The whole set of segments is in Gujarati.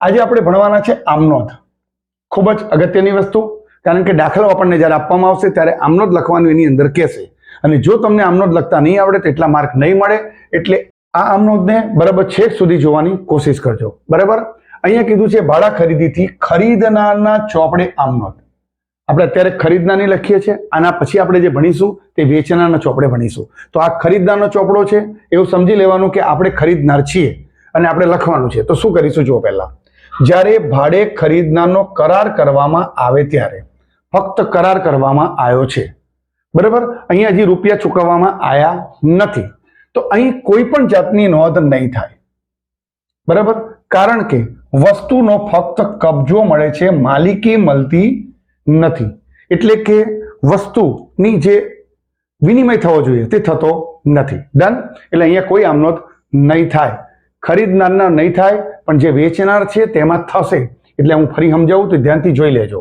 આજે આપણે ભણવાના છે આમનોંધ. ખૂબ જ અગત્યની વસ્તુ, કારણ કે દાખલો આપણને જ્યારે આપવામાં આવશે ત્યારે આમનોંધ લખવાનું એની અંદર કહેશે, અને જો તમને આમનોંધ લખતા નહીં આવડે તો એટલા માર્ક નહીં મળે. એટલે આ આમનોંધને બરાબર છેક સુધી જોવાની કોશિશ કરજો. બરાબર. અહીંયા કીધું છે ભાડા ખરીદીથી ખરીદનારના ચોપડે આમનોંધ. આપણે અત્યારે ખરીદનારની લખીએ છીએ, આના પછી આપણે જે ભણીશું તે વેચનારના ચોપડે ભણીશું. તો આ ખરીદનારનો ચોપડો છે એવું સમજી લેવાનું કે આપણે ખરીદનાર છીએ અને આપણે લખવાનું છે. તો શું કરીશું જુઓ. પહેલા જ્યારે ભાડે ખરીદનારનો કરાર કરવામાં આવે ત્યારે, ફક્ત કરાર કરવામાં આવ્યો છે, બરાબર. અહીંયા હજી રૂપિયા ચૂકવવામાં આવ્યા નથી, તો અહીં કોઈ પણ જાતની નોંધ નહીં થાય. બરાબર. કારણ કે વસ્તુનો ફક્ત કબજો મળે છે, માલિકી મળતી નથી. એટલે કે વસ્તુની જે વિનિમય થવો જોઈએ તે થતો નથી. ડન. એટલે અહીંયા કોઈ આમનોંધ નહીં થાય. ખરીદનારના નહીં થાય, પણ જે વેચનાર છે તેમાં થશે. એટલે હું ફરી સમજાવું તો ધ્યાનથી જોઈ લેજો.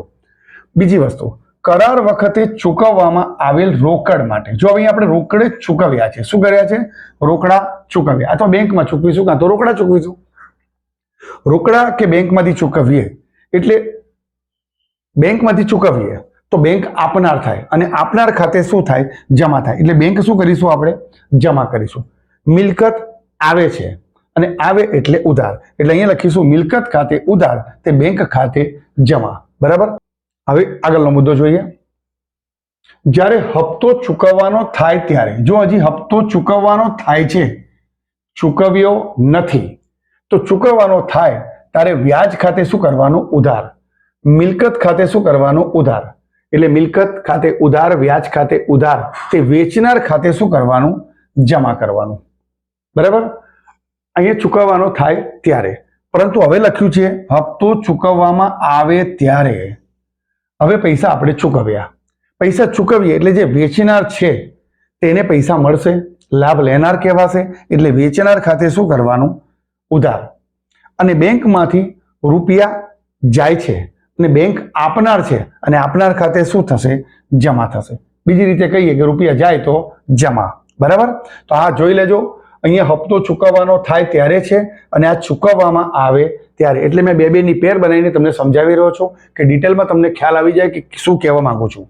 બીજી વસ્તુ, કરાર વખતે ચૂકવવામાં આવેલ રોકડ માટે, જો અહીંયા આપણે રોકડે જ ચૂકવ્યા છે, શું કર્યા છે? રોકડા ચૂકવ્યા. અથવા બેંકમાં ચૂકવીશું કાં તો રોકડા ચૂકવીશું. રોકડા કે બેંકમાંથી ચૂકવીએ એટલે બેંકમાંથી ચૂકવીએ તો બેંક આપનાર થાય, અને આપનાર ખાતે શું થાય? જમા થાય. એટલે બેંક શું કરીશું? આપણે જમા કરીશું. મિલકત આવે છે અને આવે એટલે ઉધાર, એટલે અહીંયા લખીશું મિલકત ખાતે ઉધાર, તે બેંક ખાતે જમા. બરાબર. હવે આગળનો મુદ્દો જોઈએ. જ્યારે હપ્તો ચૂકવવાનો થાય ત્યારે, જો હજી હપ્તો ચૂકવવાનો થાય છે, ચૂકવ્યો નથી, તો ચૂકવવાનો થાય ત્યારે વ્યાજ ખાતે શું કરવાનું? ઉધાર. મિલકત ખાતે શું કરવાનું? ઉધાર. એટલે મિલકત ખાતે ઉધાર, વ્યાજ ખાતે ઉધાર, તે વેચનાર ખાતે શું કરવાનું? જમા કરવાનું. બરાબર. અહીંયા ચૂકવવાનો થાય ત્યારે, પરંતુ હવે લખ્યું છે હપ્તો ચૂકવવામાં આવે ત્યારે. હવે પૈસા આપણે ચૂકવ્યા, પૈસા ચૂકવીએ એટલે જે વેચનાર છે તેને પૈસા મળશે, લાભ લેનાર કહેવાશે. એટલે વેચનાર ખાતે શું કરવાનું? ઉધાર. અને બેંકમાંથી રૂપિયા જાય છે અને બેંક આપનાર છે, અને આપનાર ખાતે શું થશે? જમા થશે. બીજી રીતે કહીએ કે રૂપિયા જાય તો જમા. બરાબર. તો આ જોઈ લેજો. અહીંયા હપ્તો ચૂકવવાનો થાય ત્યારે છે, અને આ ચૂકવવામાં આવે ત્યારે. એટલે મેં બે ની પેર બનાવીને તમને સમજાવી રહ્યો છું કે ડિટેલમાં તમને ખ્યાલ આવી જાય કે શું કહેવા માંગુ છું.